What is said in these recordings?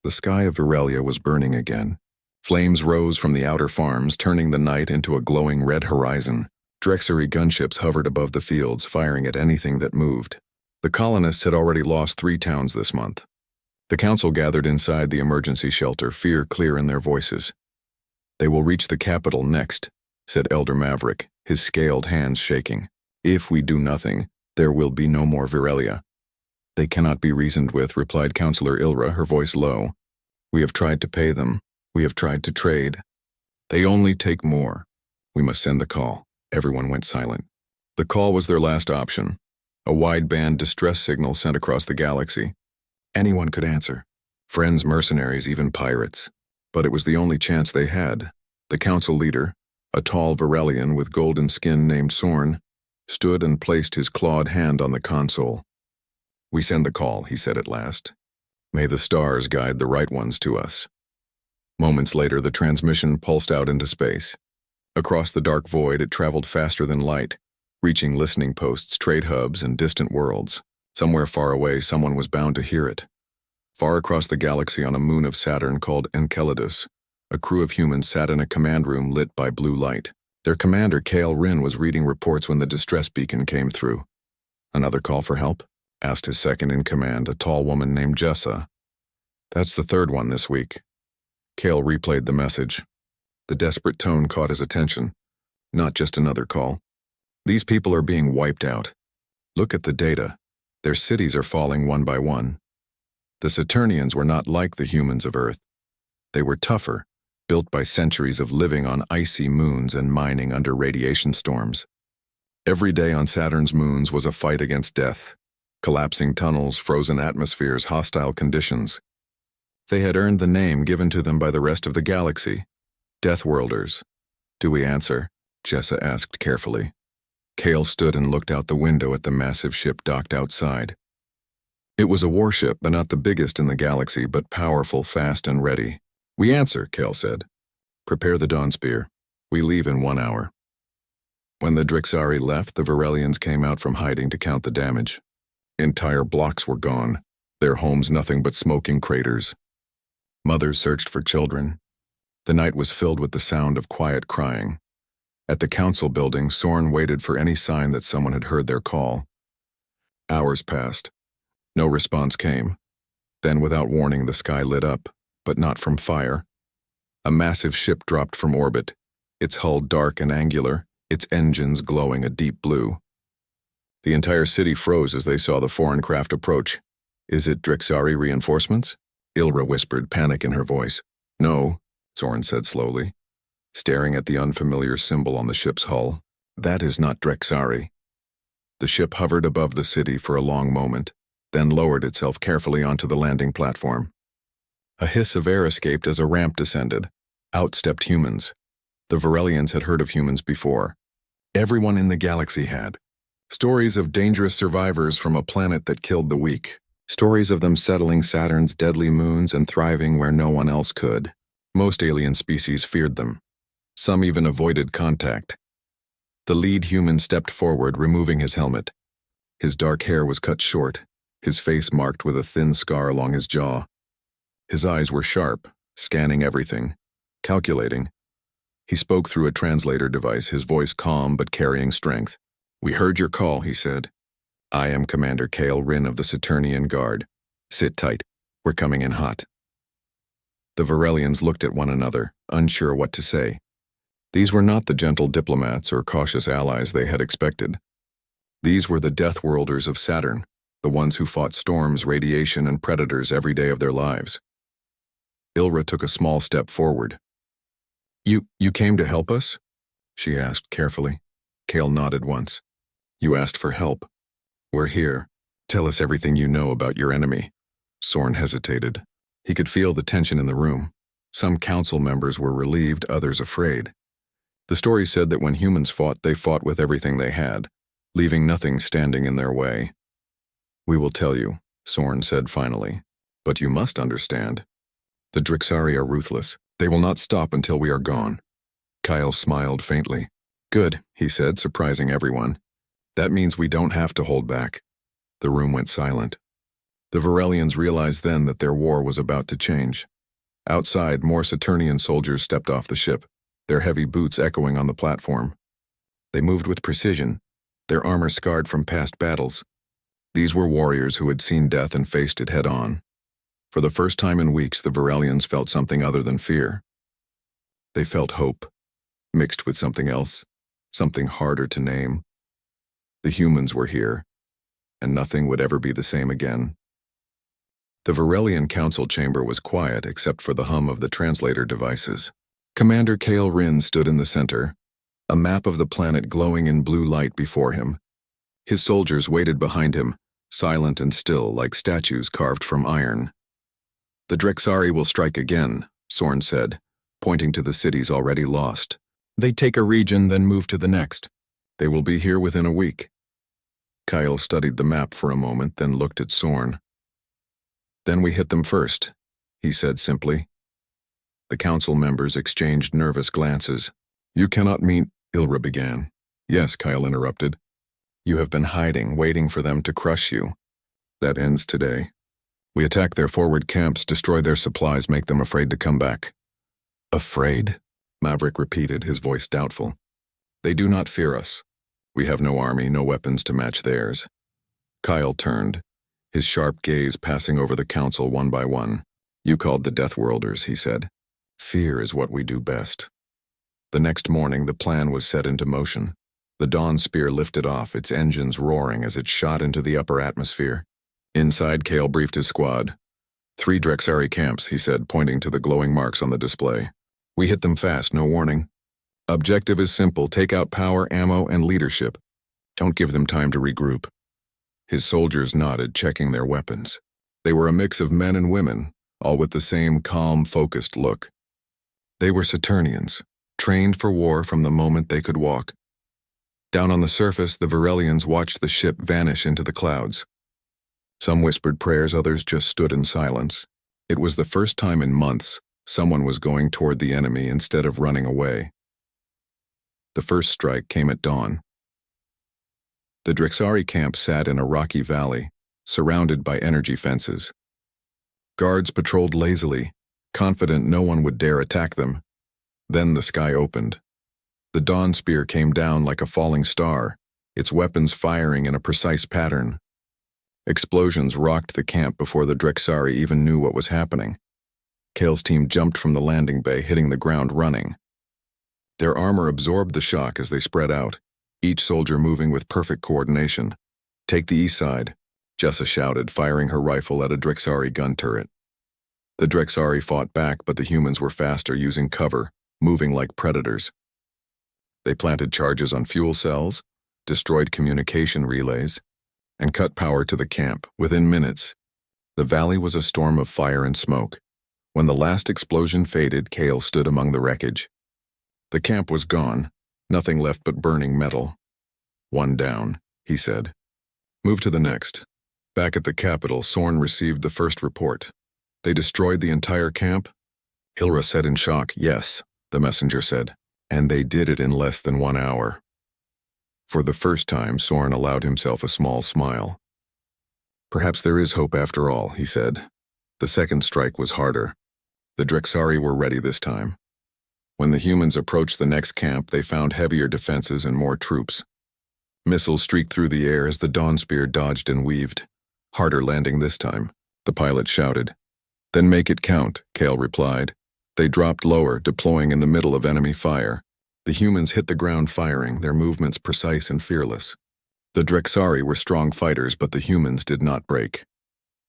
The sky of Virelia was burning again. Flames rose from the outer farms, turning the night into a glowing red horizon. Drexari gunships hovered above the fields, firing at anything that moved. The colonists had already lost 3 towns this month. The council gathered inside the emergency shelter, fear clear in their voices. "They will reach the capital next," said Elder Maverick, his scaled hands shaking. "If we do nothing, there will be no more Virelia." "They cannot be reasoned with," replied Councillor Ilra, her voice low. "We have tried to pay them. We have tried to trade. They only take more. We must send the call." Everyone went silent. The call was their last option. A wideband distress signal sent across the galaxy. Anyone could answer. Friends, mercenaries, even pirates. But it was the only chance they had. The council leader, a tall Virelian with golden skin named Sorn, stood and placed his clawed hand on the console. "We send the call," he said at last. "May the stars guide the right ones to us." Moments later, the transmission pulsed out into space. Across the dark void, it traveled faster than light, reaching listening posts, trade hubs, and distant worlds. Somewhere far away, someone was bound to hear it. Far across the galaxy on a moon of Saturn called Enceladus, a crew of humans sat in a command room lit by blue light. Their commander, Kale Rin, was reading reports when the distress beacon came through. "Another call for help?" asked his second-in-command, a tall woman named Jessa. "That's the 3rd one this week." Kale replayed the message. The desperate tone caught his attention. Not just another call. "These people are being wiped out. Look at the data. Their cities are falling one by one. The Saturnians were not like the humans of Earth. They were tougher, built by centuries of living on icy moons and mining under radiation storms. Every day on Saturn's moons was a fight against death. Collapsing tunnels, frozen atmospheres, hostile conditions. They had earned the name given to them by the rest of the galaxy. Deathworlders. "Do we answer?" Jessa asked carefully. Kale stood and looked out the window at the massive ship docked outside. It was a warship, but not the biggest in the galaxy, but powerful, fast, and ready. "We answer," Kale said. "Prepare the Dawn Spear. We leave in 1 hour." When the Drexari left, the Virelians came out from hiding to count the damage. Entire blocks were gone, their homes nothing but smoking craters. Mothers searched for children. The night was filled with the sound of quiet crying. At the council building, Sorn waited for any sign that someone had heard their call. Hours passed. No response came. Then, without warning, the sky lit up, but not from fire. A massive ship dropped from orbit, its hull dark and angular, its engines glowing a deep blue. The entire city froze as they saw the foreign craft approach. "Is it Drexari reinforcements?" Ilra whispered, panic in her voice. "No," Sorn said slowly, staring at the unfamiliar symbol on the ship's hull. "That is not Drexari." The ship hovered above the city for a long moment, then lowered itself carefully onto the landing platform. A hiss of air escaped as a ramp descended. Out stepped humans. The Virelians had heard of humans before. Everyone in the galaxy had. Stories of dangerous survivors from a planet that killed the weak. Stories of them settling Saturn's deadly moons and thriving where no one else could. Most alien species feared them. Some even avoided contact. The lead human stepped forward, removing his helmet. His dark hair was cut short, his face marked with a thin scar along his jaw. His eyes were sharp, scanning everything, calculating. He spoke through a translator device, his voice calm but carrying strength. "We heard your call," he said. "I am Commander Kale Rin of the Saturnian Guard. Sit tight. We're coming in hot." The Virelians looked at one another, unsure what to say. These were not the gentle diplomats or cautious allies they had expected. These were the Deathworlders of Saturn, the ones who fought storms, radiation, and predators every day of their lives. Ilra took a small step forward. You came to help us?" she asked carefully. Kale nodded once. "You asked for help. We're here. Tell us everything you know about your enemy." Sorn hesitated. He could feel the tension in the room. Some council members were relieved, others afraid. The story said that when humans fought, they fought with everything they had, leaving nothing standing in their way. "We will tell you," Sorn said finally. "But you must understand. The Drexari are ruthless. They will not stop until we are gone." Kyle smiled faintly. "Good," he said, surprising everyone. "That means we don't have to hold back." The room went silent. The Varelians realized then that their war was about to change. Outside, more Saturnian soldiers stepped off the ship, their heavy boots echoing on the platform. They moved with precision, their armor scarred from past battles. These were warriors who had seen death and faced it head-on. For the first time in weeks, the Varelians felt something other than fear. They felt hope, mixed with something else, something harder to name. The humans were here, and nothing would ever be the same again. The Varelian council chamber was quiet except for the hum of the translator devices. Commander Kale Rin stood in the center, a map of the planet glowing in blue light before him. His soldiers waited behind him, silent and still like statues carved from iron. "The Drexari will strike again," Sorn said, pointing to the cities already lost. "They take a region, then move to the next. They will be here within a week." Kyle studied the map for a moment, then looked at Sorn. "Then we hit them first," he said simply. The council members exchanged nervous glances. "You cannot mean," Ilra began. "Yes," Kyle interrupted. "You have been hiding, waiting for them to crush you. That ends today. We attack their forward camps, destroy their supplies, make them afraid to come back." "Afraid?" Maverick repeated, his voice doubtful. "They do not fear us. We have no army, no weapons to match theirs." Kyle turned, his sharp gaze passing over the council one by one. "You called the Deathworlders," he said. "Fear is what we do best." The next morning, the plan was set into motion. The Dawn Spear lifted off, its engines roaring as it shot into the upper atmosphere. Inside, Kale briefed his squad. 3 Drexari camps," he said, pointing to the glowing marks on the display. "We hit them fast, no warning. Objective is simple: take out power, ammo, and leadership. Don't give them time to regroup." His soldiers nodded, checking their weapons. They were a mix of men and women, all with the same calm, focused look. They were Saturnians, trained for war from the moment they could walk. Down on the surface, the Varelians watched the ship vanish into the clouds. Some whispered prayers, others just stood in silence. It was the first time in months someone was going toward the enemy instead of running away. The first strike came at dawn. The Drexari camp sat in a rocky valley, surrounded by energy fences. Guards patrolled lazily, confident no one would dare attack them. Then the sky opened. The Dawn Spear came down like a falling star, its weapons firing in a precise pattern. Explosions rocked the camp before the Drexari even knew what was happening. Kale's team jumped from the landing bay, hitting the ground running. Their armor absorbed the shock as they spread out, each soldier moving with perfect coordination. "Take the east side," Jessa shouted, firing her rifle at a Drexari gun turret. The Drexari fought back, but the humans were faster, using cover, moving like predators. They planted charges on fuel cells, destroyed communication relays, and cut power to the camp. Within minutes, the valley was a storm of fire and smoke. When the last explosion faded, Kale stood among the wreckage. The camp was gone, nothing left but burning metal. "One down," he said. "Move to the next." Back at the capital, Sorn received the first report. "They destroyed the entire camp?" Ilra said in shock. "Yes," the messenger said, "and they did it in less than 1 hour." For the first time, Sorn allowed himself a small smile. "Perhaps there is hope after all," he said. The second strike was harder. The Drexari were ready this time. When the humans approached the next camp, they found heavier defenses and more troops. Missiles streaked through the air as the Dawn Spear dodged and weaved. "Harder landing this time," the pilot shouted. "Then make it count," Kale replied. They dropped lower, deploying in the middle of enemy fire. The humans hit the ground firing, their movements precise and fearless. The Drexari were strong fighters, but the humans did not break.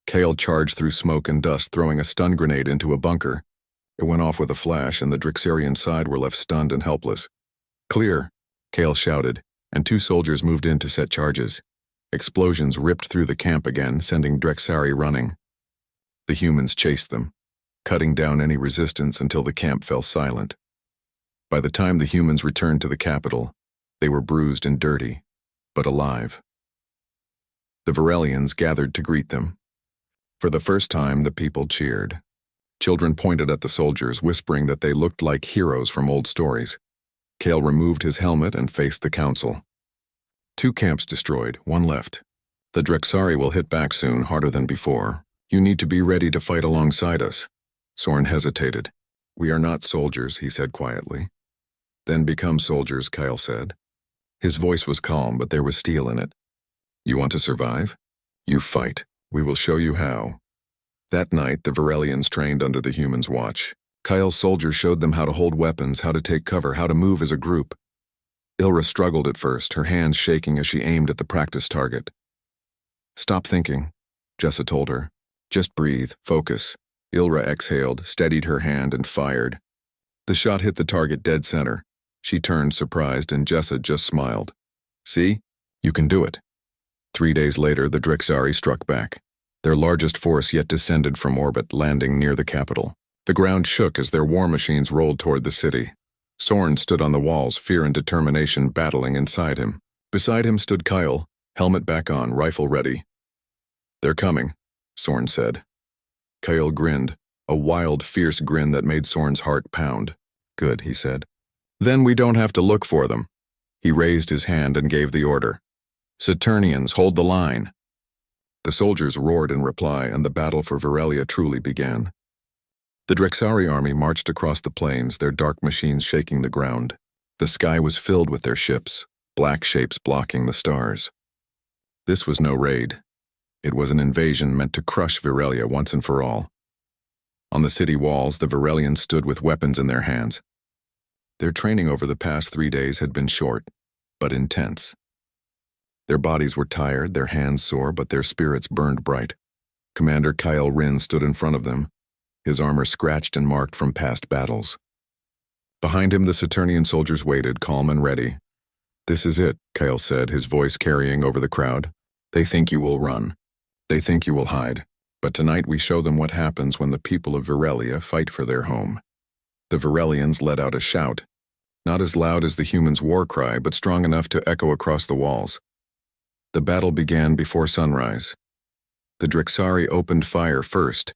Kale charged through smoke and dust, throwing a stun grenade into a bunker. It went off with a flash, and the Drexarian side were left stunned and helpless. "Clear," Kale shouted, and 2 soldiers moved in to set charges. Explosions ripped through the camp again, sending Drexari running. The humans chased them, cutting down any resistance until the camp fell silent. By the time the humans returned to the capital, they were bruised and dirty, but alive. The Varelians gathered to greet them. For the first time, the people cheered. Children pointed at the soldiers, whispering that they looked like heroes from old stories. Kale removed his helmet and faced the council. 2 camps destroyed, 1 left. The Drexari will hit back soon, harder than before. You need to be ready to fight alongside us. Soren hesitated. We are not soldiers, he said quietly. Then become soldiers, Kyle said. His voice was calm, but there was steel in it. You want to survive? You fight. We will show you how. That night, the Varelians trained under the humans' watch. Kyle's soldiers showed them how to hold weapons, how to take cover, how to move as a group. Ilra struggled at first, her hands shaking as she aimed at the practice target. Stop thinking, Jessa told her. Just breathe, focus. Ilra exhaled, steadied her hand, and fired. The shot hit the target dead center. She turned surprised, and Jessa just smiled. See? You can do it. 3 days later, the Drexari struck back. Their largest force yet descended from orbit, landing near the capital. The ground shook as their war machines rolled toward the city. Soren stood on the walls, fear and determination battling inside him. Beside him stood Kyle, helmet back on, rifle ready. They're coming, Soren said. Kyle grinned, a wild, fierce grin that made Soren's heart pound. Good, he said. Then we don't have to look for them. He raised his hand and gave the order. Saturnians, hold the line. The soldiers roared in reply, and the battle for Varelia truly began. The Drexari army marched across the plains, their dark machines shaking the ground. The sky was filled with their ships, black shapes blocking the stars. This was no raid. It was an invasion meant to crush Varelia once and for all. On the city walls, the Varelians stood with weapons in their hands. Their training over the past 3 days had been short, but intense. Their bodies were tired, their hands sore, but their spirits burned bright. Commander Kyle Rinn stood in front of them, his armor scratched and marked from past battles. Behind him, the Saturnian soldiers waited, calm and ready. This is it, Kyle said, his voice carrying over the crowd. They think you will run. They think you will hide. But tonight we show them what happens when the people of Varelia fight for their home. The Varelians let out a shout, not as loud as the humans' war cry, but strong enough to echo across the walls. The battle began before sunrise. The Drexari opened fire first,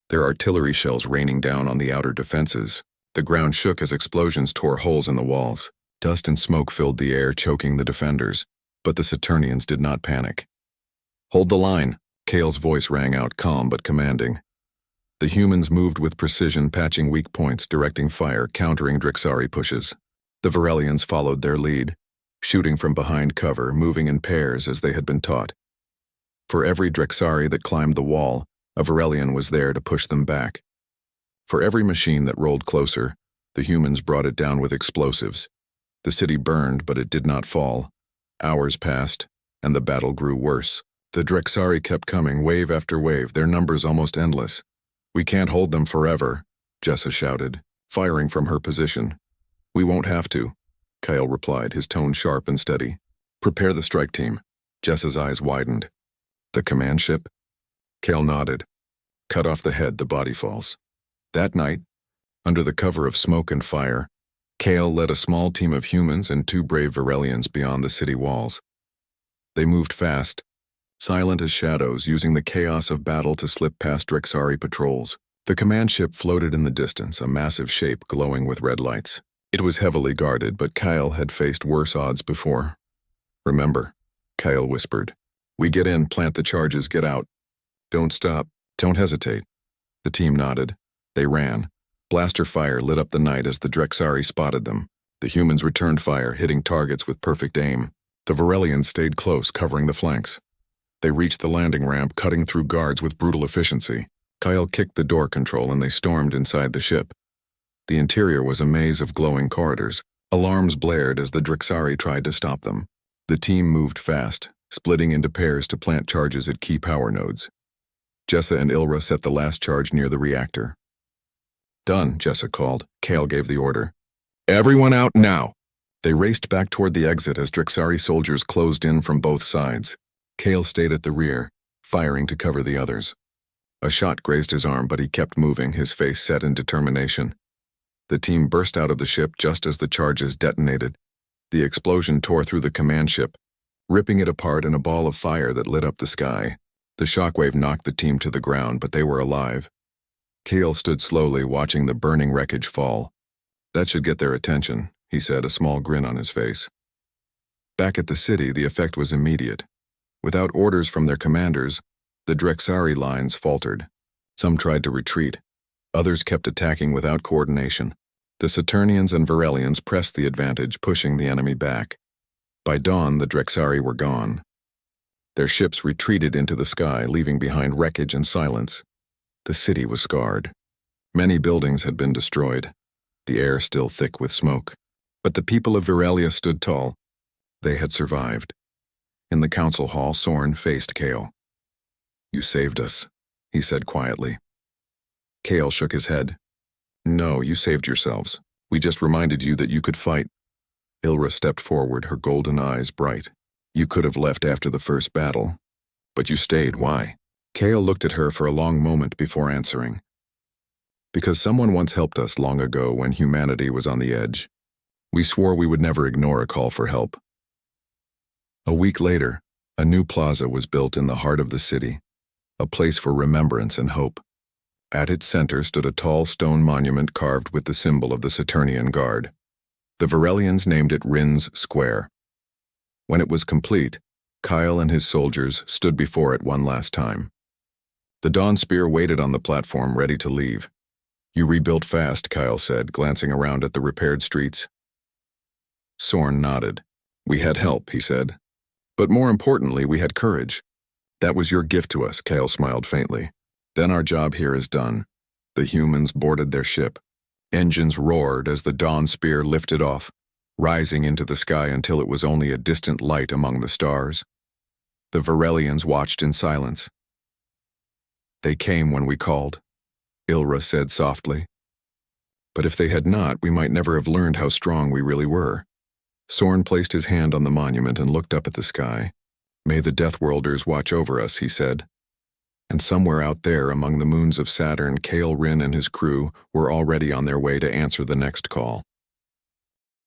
their artillery shells raining down on the outer defenses. The ground shook as explosions tore holes in the walls. Dust and smoke filled the air, choking the defenders, but the Saturnians did not panic. Hold the line, Kale's voice rang out, calm but commanding. The humans moved with precision, patching weak points, directing fire, countering Drexari pushes. The Varelians followed their lead, shooting from behind cover, moving in pairs as they had been taught. For every Drexari that climbed the wall, a Varelian was there to push them back. For every machine that rolled closer, the humans brought it down with explosives. The city burned, but it did not fall. Hours passed, and the battle grew worse. The Drexari kept coming, wave after wave, their numbers almost endless. We can't hold them forever, Jessa shouted, firing from her position. We won't have to, Kyle replied, his tone sharp and steady. Prepare the strike team. Jessa's eyes widened. The command ship? Kale nodded. Cut off the head, the body falls. That night, under the cover of smoke and fire, Kale led a small team of humans and 2 brave Varelians beyond the city walls. They moved fast, silent as shadows, using the chaos of battle to slip past Drexari patrols. The command ship floated in the distance, a massive shape glowing with red lights. It was heavily guarded, but Kyle had faced worse odds before. Remember, Kyle whispered. We get in, plant the charges, get out. Don't stop, don't hesitate. The team nodded. They ran. Blaster fire lit up the night as the Drexari spotted them. The humans returned fire, hitting targets with perfect aim. The Varelians stayed close, covering the flanks. They reached the landing ramp, cutting through guards with brutal efficiency. Kyle kicked the door control and they stormed inside the ship. The interior was a maze of glowing corridors. Alarms blared as the Drexari tried to stop them. The team moved fast, splitting into pairs to plant charges at key power nodes. Jessa and Ilra set the last charge near the reactor. Done, Jessa called. Kale gave the order. Everyone out now! They raced back toward the exit as Drexari soldiers closed in from both sides. Kale stayed at the rear, firing to cover the others. A shot grazed his arm, but he kept moving, his face set in determination. The team burst out of the ship just as the charges detonated. The explosion tore through the command ship, ripping it apart in a ball of fire that lit up the sky. The shockwave knocked the team to the ground, but they were alive. Kale stood slowly, watching the burning wreckage fall. That should get their attention, he said, a small grin on his face. Back at the city, the effect was immediate. Without orders from their commanders, the Drexari lines faltered. Some tried to retreat. Others kept attacking without coordination. The Saturnians and Varelians pressed the advantage, pushing the enemy back. By dawn, the Drexari were gone. Their ships retreated into the sky, leaving behind wreckage and silence. The city was scarred. Many buildings had been destroyed, the air still thick with smoke. But the people of Virelia stood tall. They had survived. In the council hall, Sorn faced Kale. "You saved us," he said quietly. Kale shook his head. "No, you saved yourselves. We just reminded you that you could fight." Ilra stepped forward, her golden eyes bright. "You could have left after the first battle, but you stayed. Why?" Kale looked at her for a long moment before answering. "Because someone once helped us long ago when humanity was on the edge. We swore we would never ignore a call for help." A week later, a new plaza was built in the heart of the city, a place for remembrance and hope. At its center stood a tall stone monument carved with the symbol of the Saturnian Guard. The Varelians named it Rin's Square. When it was complete, Kyle and his soldiers stood before it one last time. The Dawn Spear waited on the platform, ready to leave. "You rebuilt fast," Kyle said, glancing around at the repaired streets. Sorn nodded. "We had help," he said. "But more importantly, we had courage. That was your gift to us," Kyle smiled faintly. "Then our job here is done." The humans boarded their ship. Engines roared as the Dawn Spear lifted off, rising into the sky until it was only a distant light among the stars. The Varelians watched in silence. "They came when we called," Ilra said softly. "But if they had not, we might never have learned how strong we really were." Sorn placed his hand on the monument and looked up at the sky. "May the Deathworlders watch over us," he said. And somewhere out there among the moons of Saturn, Kale Rin and his crew were already on their way to answer the next call.